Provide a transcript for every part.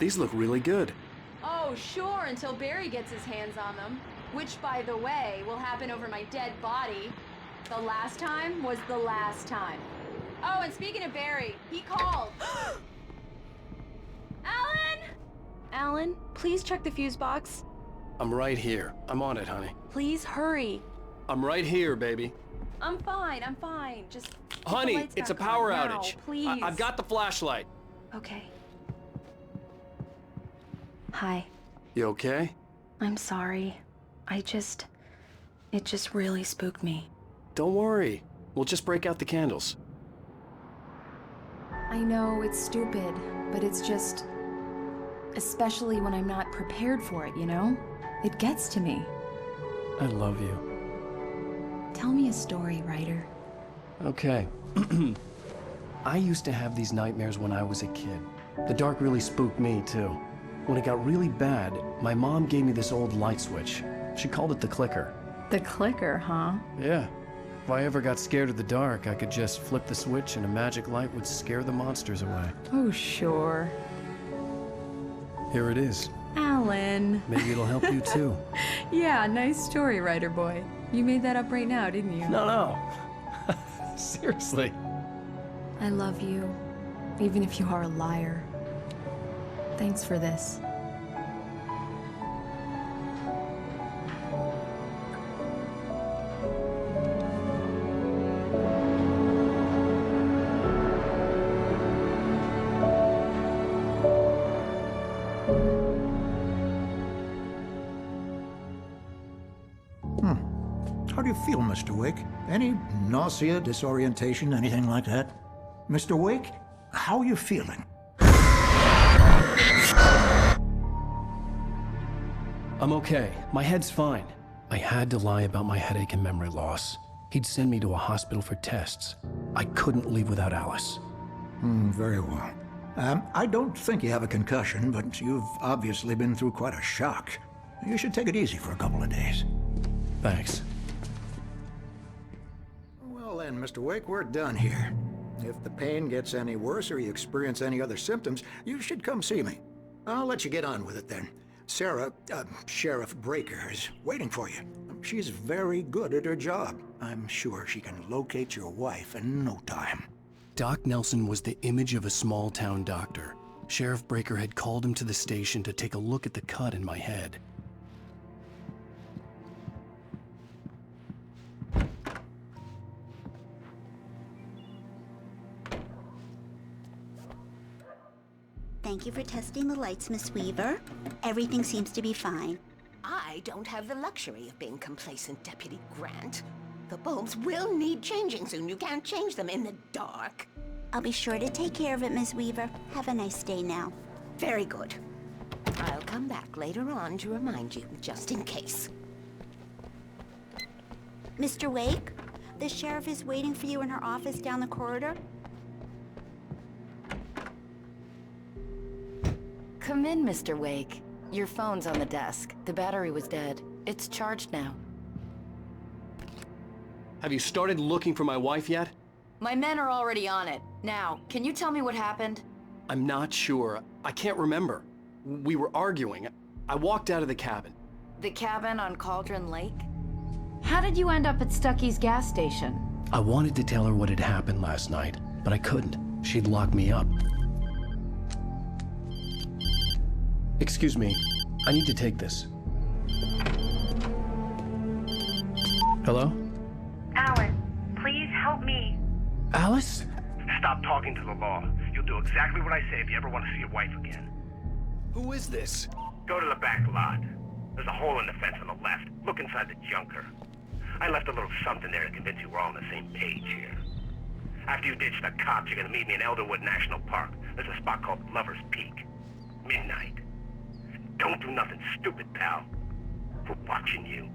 These look really good. Oh, sure, until Barry gets his hands on them. Which, by the way, will happen over my dead body. The last time was the last time. Oh, and speaking of Barry, he called. Allan! Allan, please check the fuse box. I'm right here. I'm on it, honey. Please hurry. I'm right here, baby. I'm fine. Just get the Honey, lights it's a back power on now, outage. please. I've got the flashlight. Okay. Hi. You okay? I'm sorry. It just really spooked me. Don't worry. We'll just break out the candles. I know it's stupid, but it's just... especially when I'm not prepared for it, you know? It gets to me. I love you. Tell me a story, writer. Okay. I used to have these nightmares when I was a kid. The dark really spooked me, too. When it got really bad, my mom gave me this old light switch. She called it the clicker. The clicker, huh? Yeah. If I ever got scared of the dark, I could just flip the switch and a magic light would scare the monsters away. Oh, sure. Here it is. Allan. Maybe it'll help you, too. Yeah, nice story, writer boy. You made that up right now, didn't you? No. Seriously. I love you, even if you are a liar. Thanks for this. How do you feel, Mr. Wake? Any nausea, disorientation, anything like that? Mr. Wake, how are you feeling? I'm okay. My head's fine. I had to lie about my headache and memory loss. He'd send me to a hospital for tests. I couldn't leave without Alice. Very well. I don't think you have a concussion, but you've obviously been through quite a shock. You should take it easy for a couple of days. Thanks. Well then, Mr. Wake, we're done here. If the pain gets any worse or you experience any other symptoms, you should come see me. I'll let you get on with it then. Sarah, Sheriff Breaker, is waiting for you. She's very good at her job. I'm sure she can locate your wife in no time. Doc Nelson was the image of a small-town doctor. Sheriff Breaker had called him to the station to take a look at the cut in my head. Thank you for testing the lights, Miss Weaver. Everything seems to be fine. I don't have the luxury of being complacent, Deputy Grant. The bulbs will need changing soon. You can't change them in the dark. I'll be sure to take care of it, Miss Weaver. Have a nice day now. Very good. I'll come back later on to remind you, just in case. Mr. Wake, the sheriff is waiting for you in her office down the corridor. Come in, Mr. Wake. Your phone's on the desk. The battery was dead. It's charged now. Have you started looking for my wife yet? My men are already on it. Now, can you tell me what happened? I'm not sure. I can't remember. We were arguing. I walked out of the cabin. The cabin on Cauldron Lake? How did you end up at Stucky's gas station? I wanted to tell her what had happened last night, but I couldn't. She'd locked me up. Excuse me. I need to take this. Hello? Allan, please help me. Alice? Stop talking to the law. You'll do exactly what I say if you ever want to see your wife again. Who is this? Go to the back lot. There's a hole in the fence on the left. Look inside the junker. I left a little something there to convince you we're all on the same page here. After you ditch the cops, you're gonna meet me in Elderwood National Park. There's a spot called Lover's Peak. Midnight. Don't do nothing stupid, pal. We're watching you.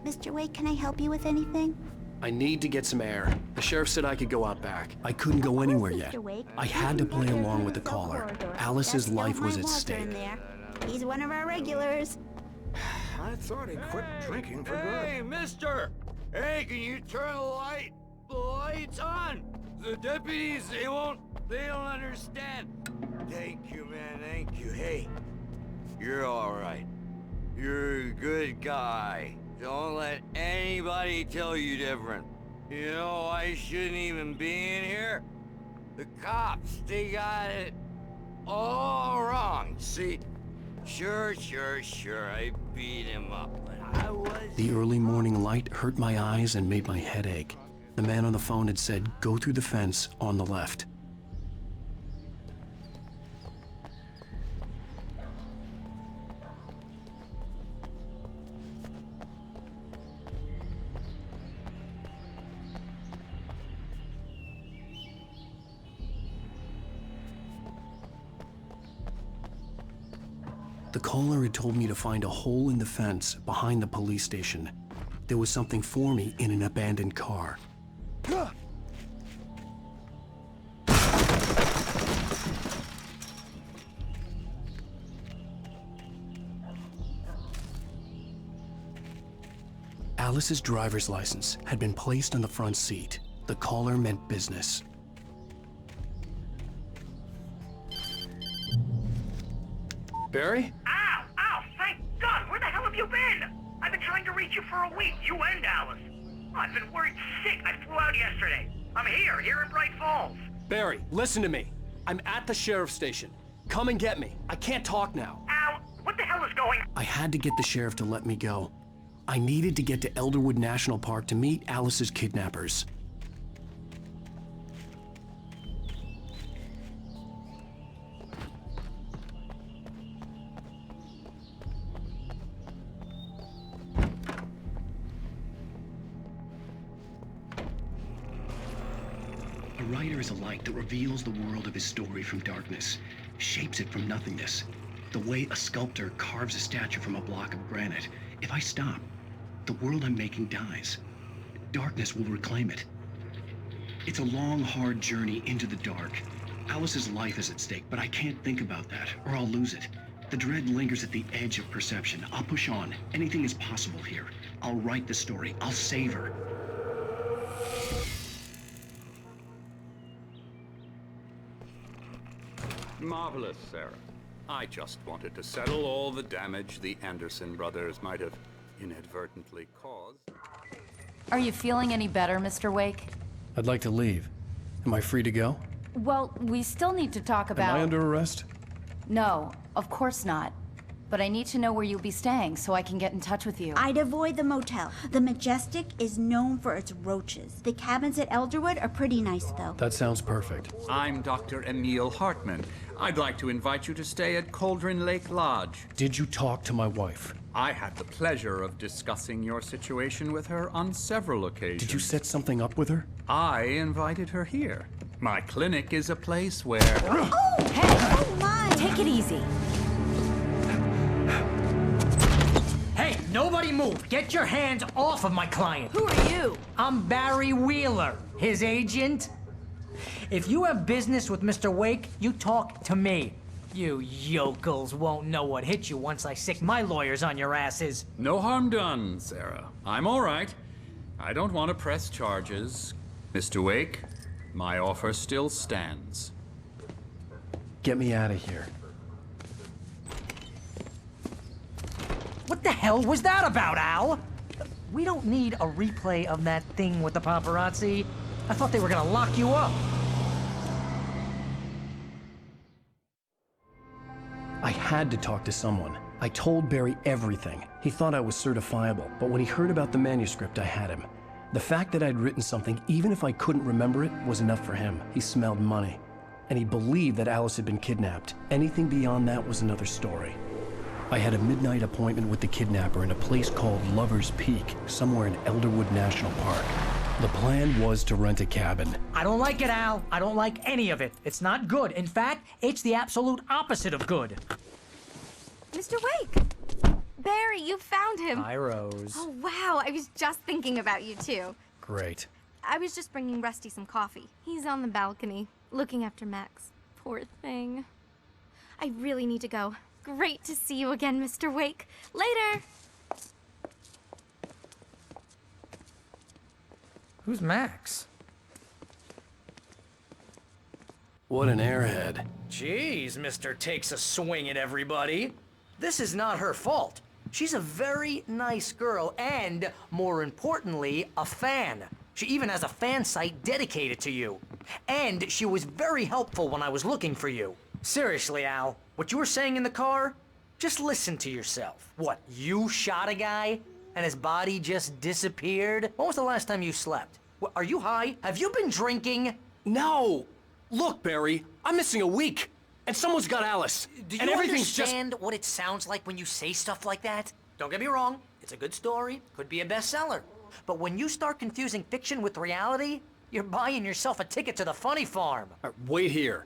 Mr. Wake, can I help you with anything? I need to get some air. The sheriff said I could go out back. I couldn't go anywhere yet. Mr. Wake. I had to play along with the caller. Alice's life was at stake. He's one of our regulars. I thought he quit drinking for good. Hey, mister! Hey, can you turn the lights on? The deputies, they don't understand. Thank you, man, thank you. Hey, you're all right. You're a good guy. Don't let anybody tell you different. You know, I shouldn't even be in here. The cops, they got it all wrong. See, sure, I beat him up, but I was... The early morning light hurt my eyes and made my head ache. The man on the phone had said, go through the fence on the left. The caller had told me to find a hole in the fence behind the police station. There was something for me in an abandoned car. Alice's driver's license had been placed on the front seat. The caller meant business. Barry? Ow! Ow! Thank God! Where the hell have you been? I've been trying to reach you for a week, you and Alice. I've been worried sick. I flew out yesterday. I'm here in Bright Falls. Barry, listen to me. I'm at the sheriff's station. Come and get me. I can't talk now. Al, what the hell is going on? I had to get the sheriff to let me go. I needed to get to Elderwood National Park to meet Alice's kidnappers. A writer is a light that reveals the world of his story from darkness, shapes it from nothingness. The way a sculptor carves a statue from a block of granite. If I stop, the world I'm making dies. Darkness will reclaim it. It's a long, hard journey into the dark. Alice's life is at stake, but I can't think about that, or I'll lose it. The dread lingers at the edge of perception. I'll push on. Anything is possible here. I'll write the story. I'll save her. Marvelous, Sarah. I just wanted to settle all the damage the Anderson brothers might have inadvertently caused. Are you feeling any better, Mr. Wake? I'd like to leave. Am I free to go? Well, we still need to talk about... Am I under arrest? No, of course not. But I need to know where you'll be staying so I can get in touch with you. I'd avoid the motel. The Majestic is known for its roaches. The cabins at Elderwood are pretty nice, though. That sounds perfect. I'm Dr. Emil Hartman. I'd like to invite you to stay at Cauldron Lake Lodge. Did you talk to my wife? I had the pleasure of discussing your situation with her on several occasions. Did you set something up with her? I invited her here. My clinic is a place where... Oh! Hey! Oh, my! Take it easy. Hey, nobody move! Get your hands off of my client! Who are you? I'm Barry Wheeler, his agent. If you have business with Mr. Wake, you talk to me. You yokels won't know what hit you once I sick my lawyers on your asses. No harm done, Sarah. I'm all right. I don't want to press charges. Mr. Wake, my offer still stands. Get me out of here. What the hell was that about, Al? We don't need a replay of that thing with the paparazzi. I thought they were gonna lock you up. I had to talk to someone. I told Barry everything. He thought I was certifiable, but when he heard about the manuscript, I had him. The fact that I'd written something, even if I couldn't remember it, was enough for him. He smelled money. And he believed that Alice had been kidnapped. Anything beyond that was another story. I had a midnight appointment with the kidnapper in a place called Lover's Peak, somewhere in Elderwood National Park. The plan was to rent a cabin. I don't like it, Al. I don't like any of it. It's not good. In fact, it's the absolute opposite of good. Mr. Wake! Barry, you found him. Hi, Rose. Oh, wow. I was just thinking about you, too. Great. I was just bringing Rusty some coffee. He's on the balcony, looking after Max. Poor thing. I really need to go. Great to see you again, Mr. Wake. Later! Who's Max? What an airhead. Jeez, Mr. Takes a swing at everybody. This is not her fault. She's a very nice girl and, more importantly, a fan. She even has a fan site dedicated to you. And she was very helpful when I was looking for you. Seriously, Al, what you were saying in the car? Just listen to yourself. What, you shot a guy and his body just disappeared? When was the last time you slept? What, are you high? Have you been drinking? No! Look, Barry, I'm missing a week. And someone's got Alice. Do you and everything's understand what it sounds like when you say stuff like that? Don't get me wrong, it's a good story, could be a bestseller. But when you start confusing fiction with reality, you're buying yourself a ticket to the funny farm. Wait here.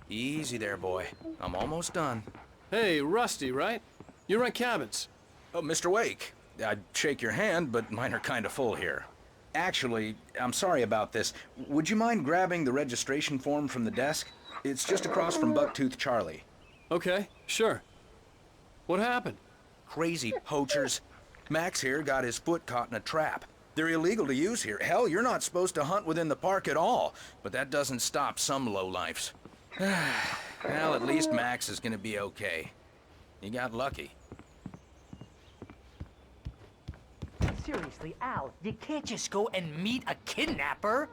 Easy there, boy. I'm almost done. Hey, Rusty, right? You rent cabins. Oh, Mr. Wake. I'd shake your hand, but mine are kind of full here. Actually, I'm sorry about this. Would you mind grabbing the registration form from the desk? It's just across from Bucktooth Charlie. Okay, sure. What happened? Crazy poachers. Max here got his foot caught in a trap. They're illegal to use here. Hell, you're not supposed to hunt within the park at all. But that doesn't stop some lowlifes. Well, at least Max is gonna be okay. You got lucky. Seriously, Al, you can't just go and meet a kidnapper.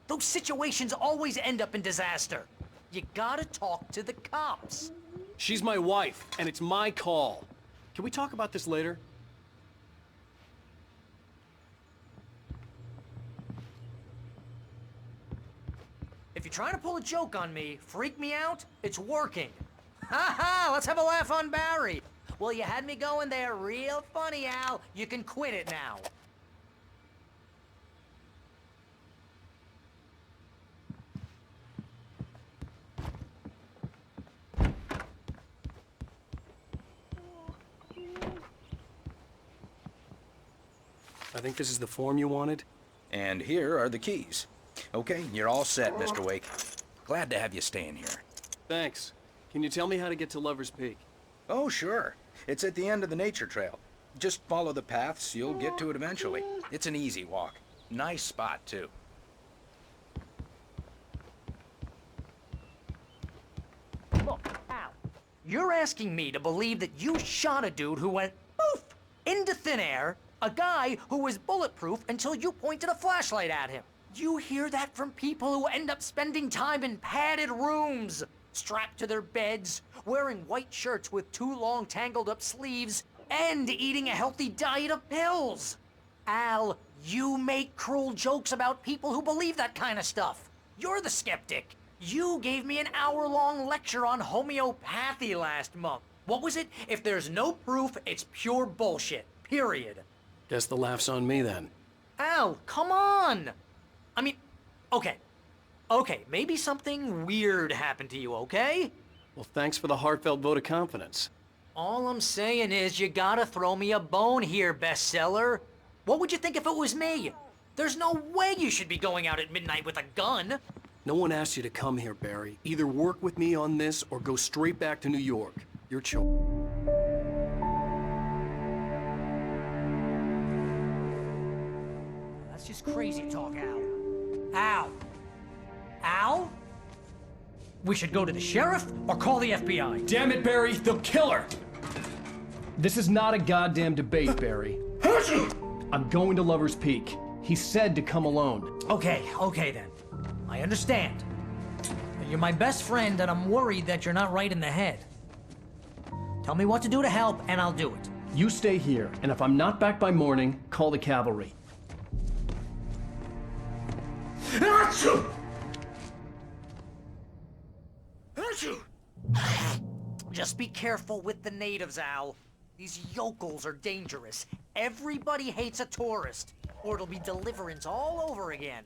Those situations always end up in disaster. You gotta talk to the cops. She's my wife, and it's my call. Can we talk about this later? If you're trying to pull a joke on me, freak me out, it's working. Ha ha, let's have a laugh on Barry. Well, you had me going there real funny, Al. You can quit it now. I think this is the form you wanted. And here are the keys. Okay, you're all set, Mr. Wake. Glad to have you staying here. Thanks. Can you tell me how to get to Lover's Peak? Oh, sure. It's at the end of the nature trail. Just follow the paths, you'll get to it eventually. It's an easy walk. Nice spot, too. Look, Al, you're asking me to believe that you shot a dude who went poof into thin air, a guy who was bulletproof until you pointed a flashlight at him. You hear that from people who end up spending time in padded rooms, strapped to their beds, wearing white shirts with too long tangled up sleeves, and eating a healthy diet of pills. Al, you make cruel jokes about people who believe that kind of stuff. You're the skeptic. You gave me an hour-long lecture on homeopathy last month. What was it? If there's no proof, it's pure bullshit. Period. Guess the laugh's on me then. Al, come on! I mean, okay, maybe something weird happened to you, okay? Well, thanks for the heartfelt vote of confidence. All I'm saying is you gotta throw me a bone here, bestseller. What would you think if it was me? There's no way you should be going out at midnight with a gun. No one asked you to come here, Barry. Either work with me on this or go straight back to New York. Your choice. That's just crazy talk, Al. Al? Al? We should go to the sheriff or call the FBI. Damn it, Barry, they'll kill her! This is not a goddamn debate, Barry. I'm going to Lover's Peak. He said to come alone. Okay then. I understand. You're my best friend and I'm worried that you're not right in the head. Tell me what to do to help and I'll do it. You stay here, and if I'm not back by morning, call the cavalry. Just be careful with the natives, Al. These yokels are dangerous. Everybody hates a tourist, or it'll be Deliverance all over again.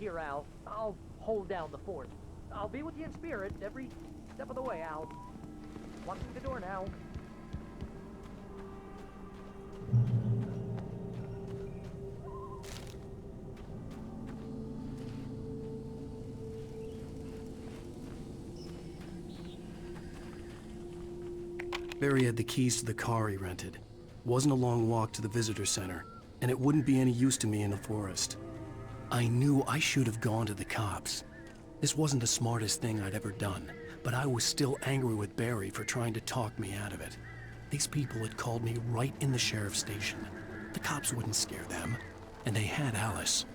Here, Al. I'll hold down the fort. I'll be with you in spirit every step of the way, Al. Walk through the door now. Barry had the keys to the car he rented. Wasn't a long walk to the visitor center, and it wouldn't be any use to me in the forest. I knew I should have gone to the cops. This wasn't the smartest thing I'd ever done, but I was still angry with Barry for trying to talk me out of it. These people had called me right in the sheriff's station. The cops wouldn't scare them, and they had Alice.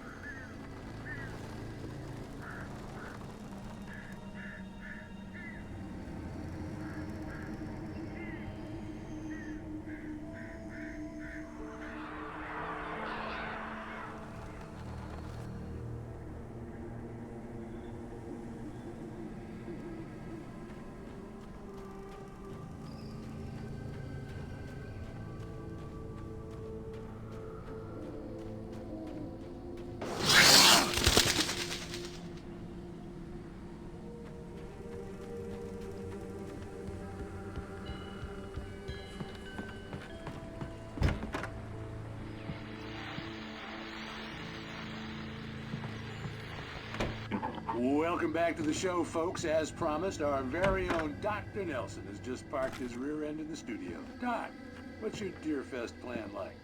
Welcome back to the show, folks. As promised, our very own Dr. Nelson has just parked his rear end in the studio. Doc, what's your Deerfest plan like?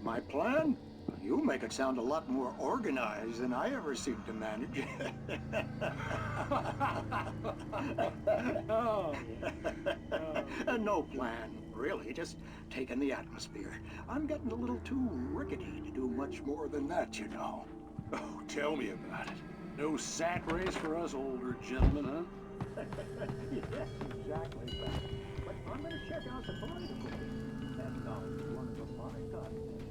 My plan? You make it sound a lot more organized than I ever seem to manage. No plan, really. Just taking the atmosphere. I'm getting a little too rickety to do much more than that, you know. Oh, tell me about it. No sack race for us older gentlemen, huh? Yes, exactly. But I'm going to check out the political league. That knowledge is one of the fine concepts.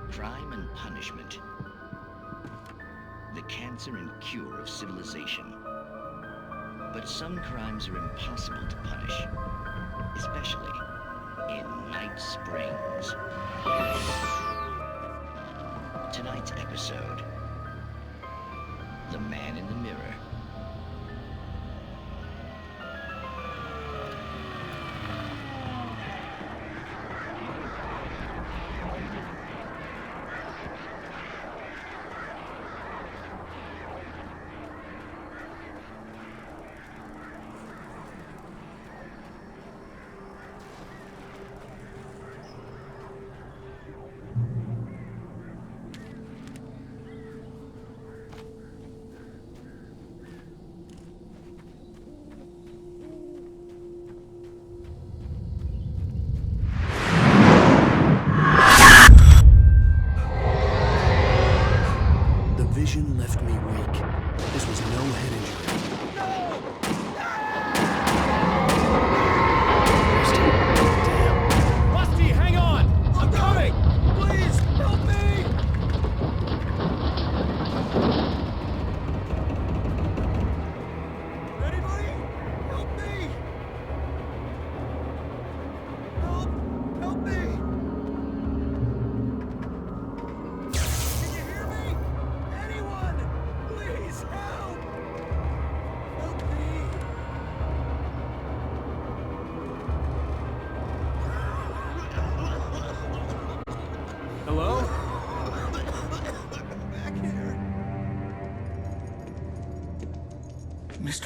Crime and punishment. The cancer and cure of civilization. But some crimes are impossible to punish, especially in Night Springs. Tonight's episode, The Man in the Mirror.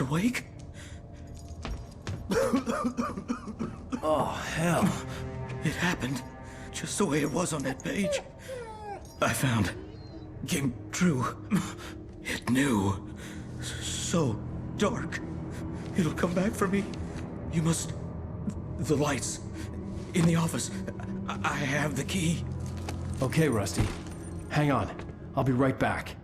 Mr. Wake? Oh, hell. It happened just the way it was on that page. I found. Came true. It knew. So dark. It'll come back for me. You must... The lights. In the office. I have the key. Okay, Rusty. Hang on. I'll be right back.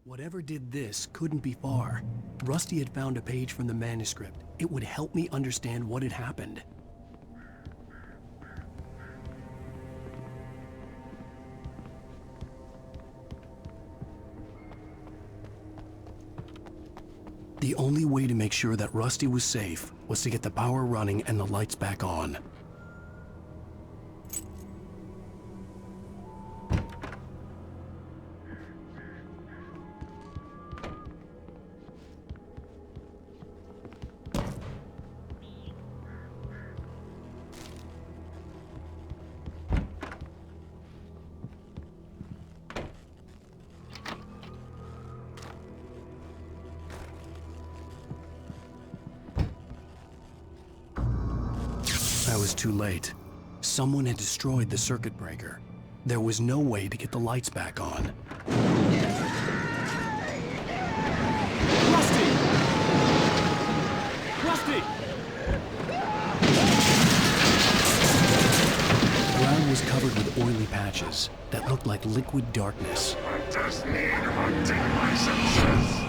Whatever did this couldn't be far. Rusty had found a page from the manuscript. It would help me understand what had happened. The only way to make sure that Rusty was safe was to get the power running and the lights back on. I was too late. Someone had destroyed the circuit breaker. There was no way to get the lights back on. Rusty! Rusty! The ground was covered with oily patches that looked like liquid darkness. I just need hunting licenses.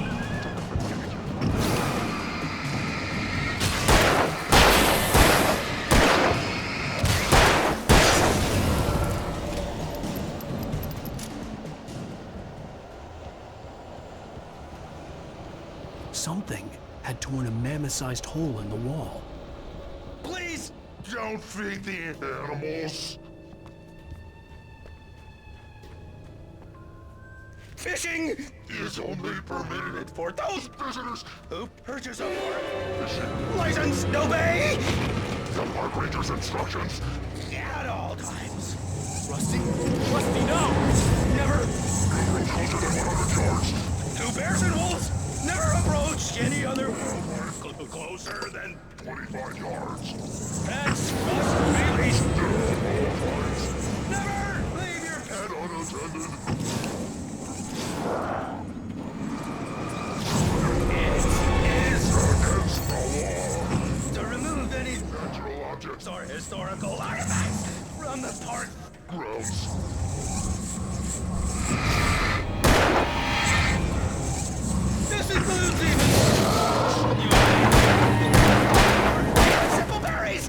Something had torn a mammoth-sized hole in the wall. Please don't feed the animals. Fishing is only permitted for those visitors who purchase a fishing license. Obey the park ranger's instructions at all times. Rusty? Rusty, no! Never anything closer than 100 yards. to bears and wolves. Never approach any other closer than 25 yards. pets. Must be released. Never leave your Pet unattended. It is Against the law. to remove any Natural objects or historical artifacts from the park grounds. This includes even simple berries.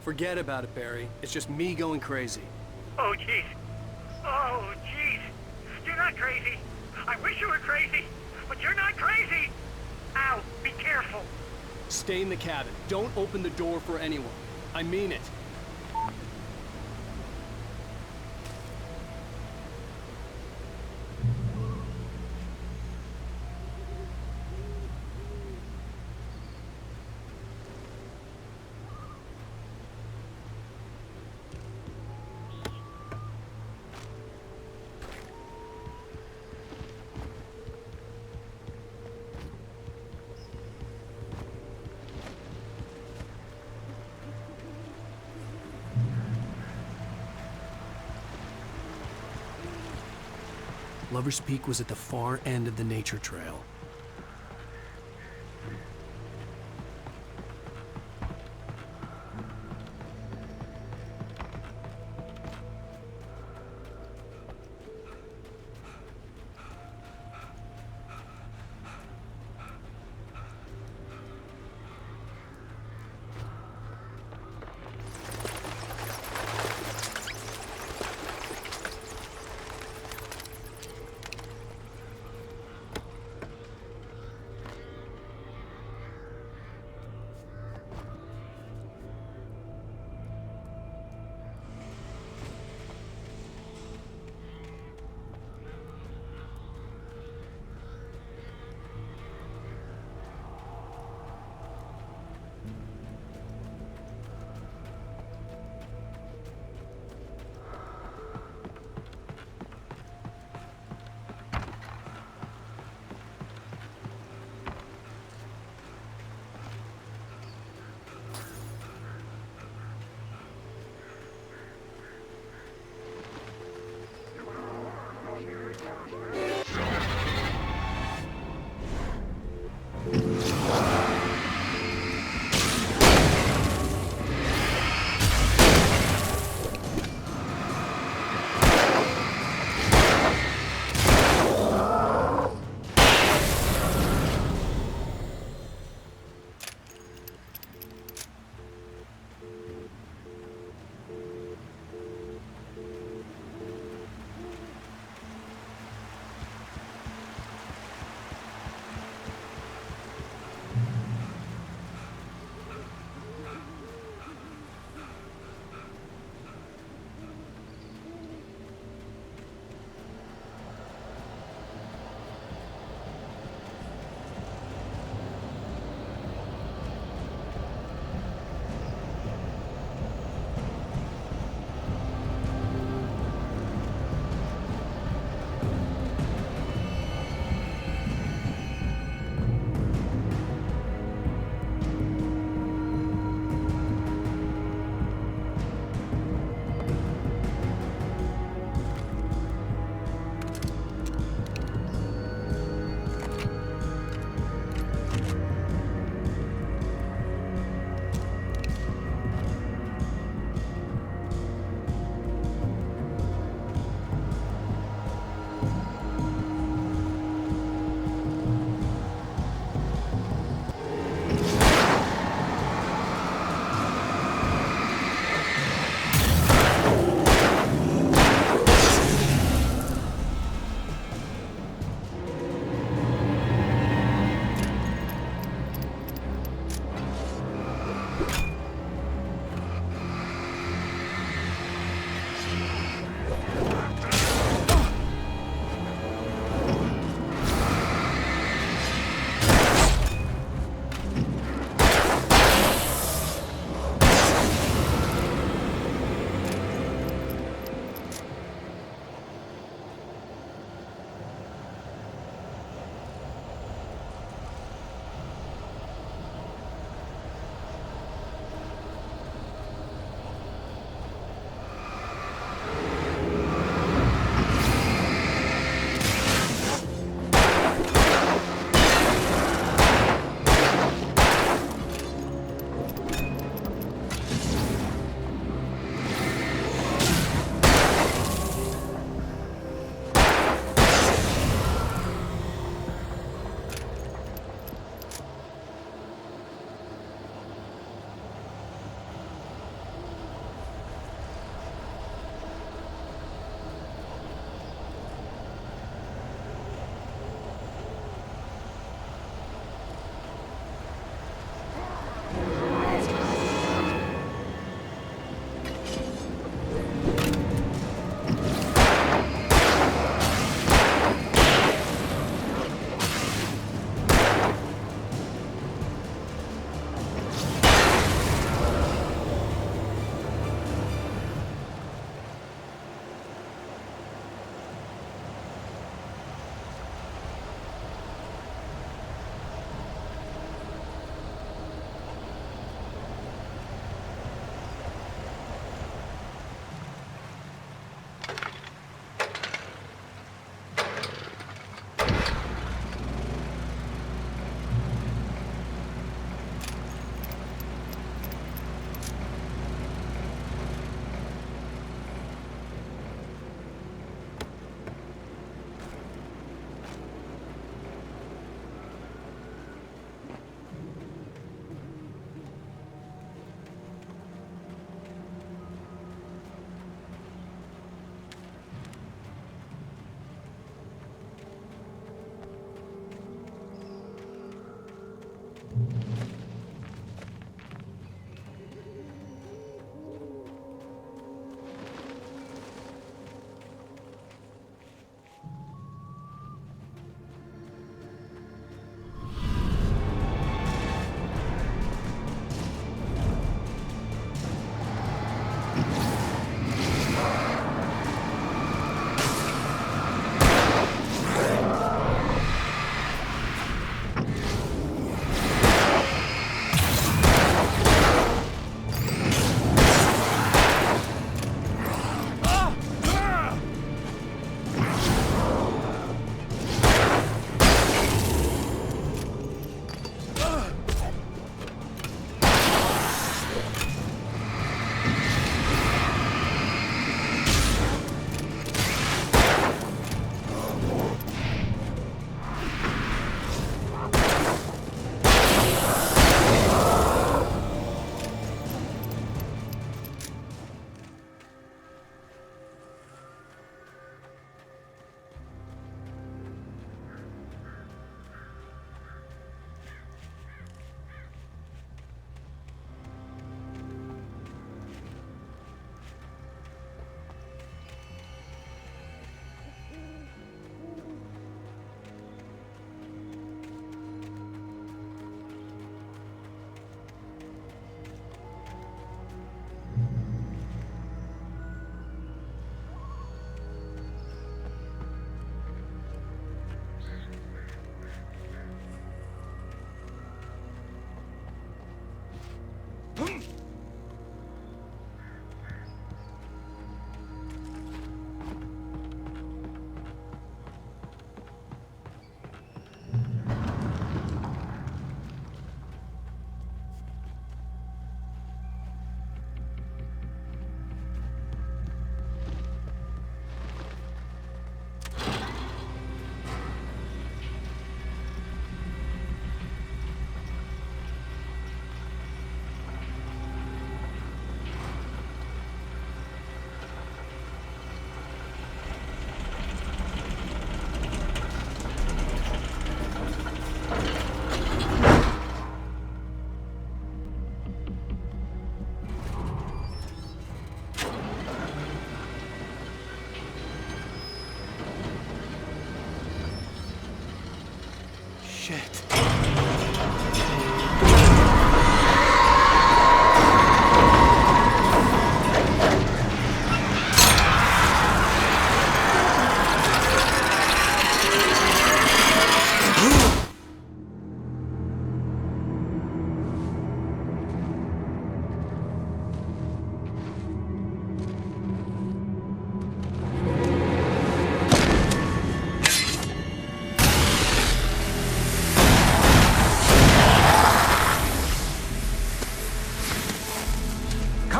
Forget about it, Barry. It's just me going crazy. Oh, jeez. Oh, jeez. You're not crazy. I wish you were crazy, but you're not crazy. Ow, be careful. Stay in the cabin. Don't open the door for anyone. I mean it. Lover's Peak was at the far end of the nature trail.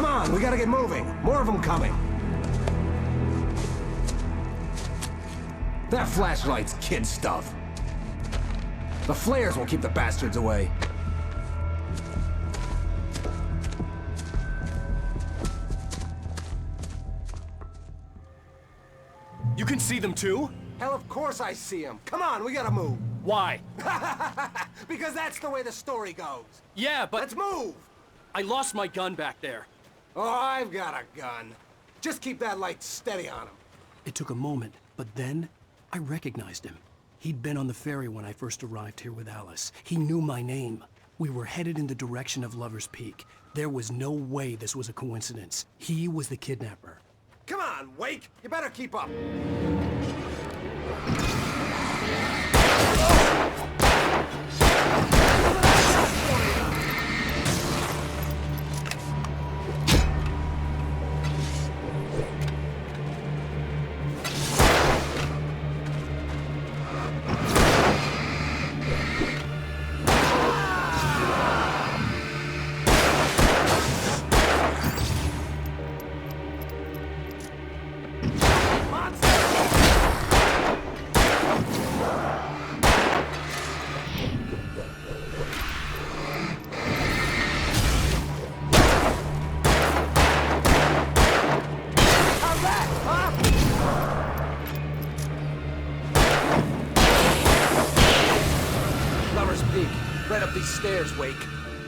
Come on, we gotta get moving. More of them coming. That flashlight's kid stuff. The flares will keep the bastards away. You can see them too? Hell, of course I see them. Come on, we gotta move. Why? Because that's the way the story goes. Yeah, but... Let's move! I lost my gun back there. Oh, I've got a gun. Just keep that light steady on him. It took a moment, but then I recognized him. He'd been on the ferry when I first arrived here with Alice. He knew my name. We were headed in the direction of Lover's Peak. There was no way this was a coincidence. He was the kidnapper. Come on, Wake! You better keep up. Right up these stairs, Wake.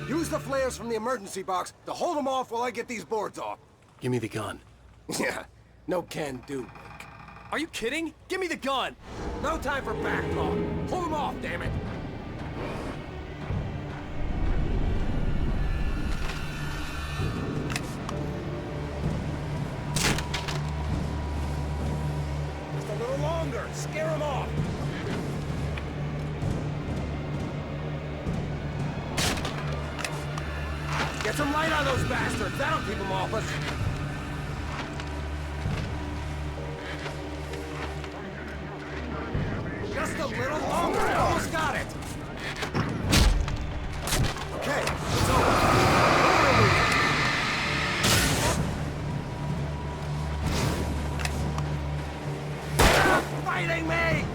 Use the flares from the emergency box to hold them off while I get these boards off. Give me the gun. Yeah, no can do, Wake. Are you kidding? Give me the gun! No time for back talk. Hold them off, damn it. Just a little longer. Scare them off. Get some light on those bastards. That'll keep them off us. Just a little longer. I almost got it. Okay, it's over. Stop fighting me!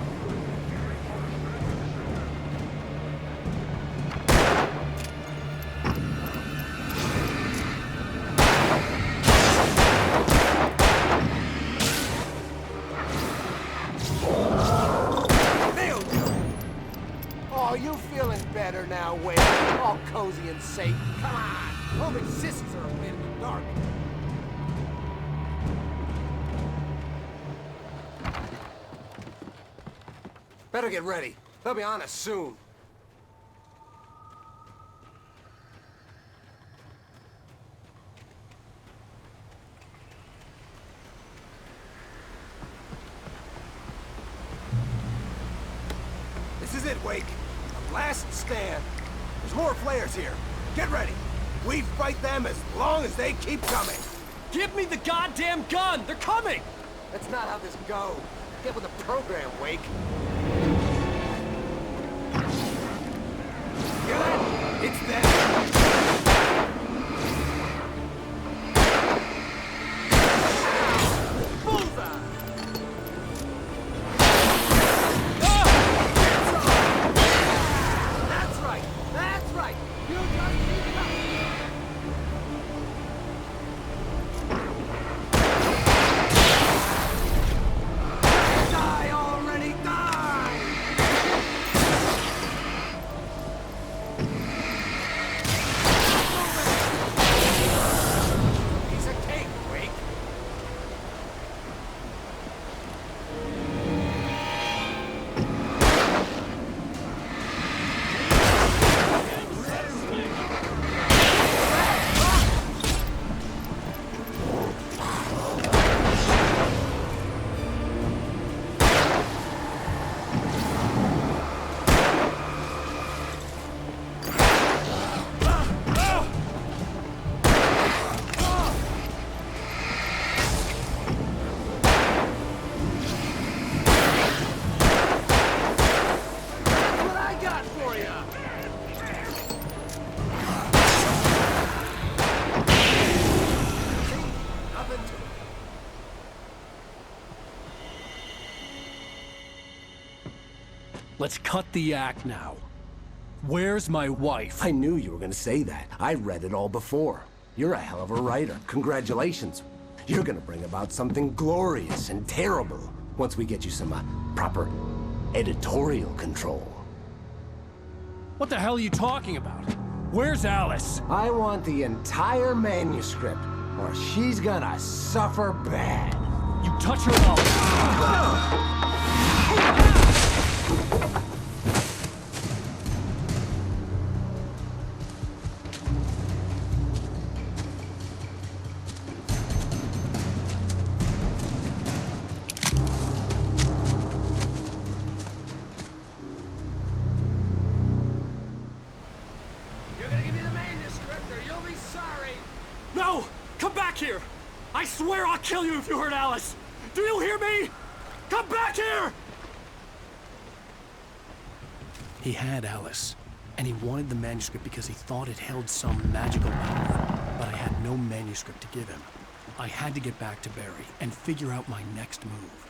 Better now, Wake. All cozy and safe. Come on! Only sissies are afraid of the dark. Better get ready. They'll be on us soon. This is it, Wake. Last stand. There's more flares here. Get ready. We fight them as long as they keep coming. Give me the goddamn gun! They're coming! That's not how this goes. Get with the program, Wake. Hear that? It's them. Let's cut the act now. Where's my wife? I knew you were gonna say that. I read it all before. You're a hell of a writer. Congratulations. You're gonna bring about something glorious and terrible once we get you some proper editorial control. What the hell are you talking about? Where's Alice? I want the entire manuscript, or she's gonna suffer bad. You touch her mouth. No! Come back here! I swear I'll kill you if you hurt Alice! Do you hear me? Come back here! He had Alice, and he wanted the manuscript because he thought it held some magical power. But I had no manuscript to give him. I had to get back to Barry and figure out my next move.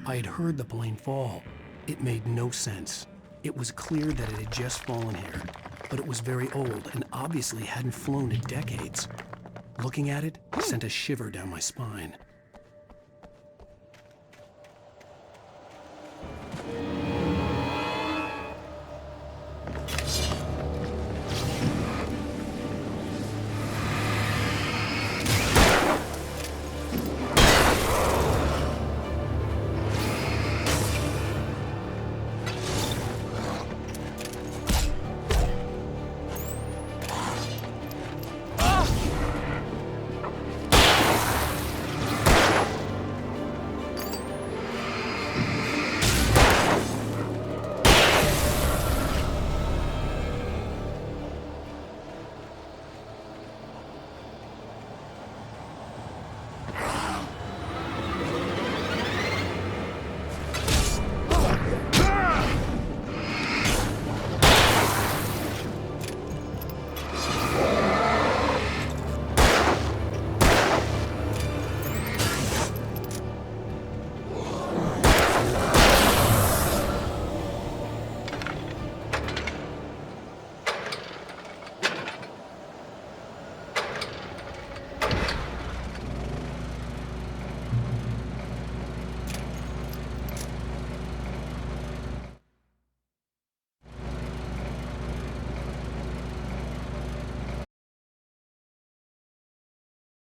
I had heard the plane fall. It made no sense. It was clear that it had just fallen here, but it was very old and obviously hadn't flown in decades. Looking at it sent a shiver down my spine.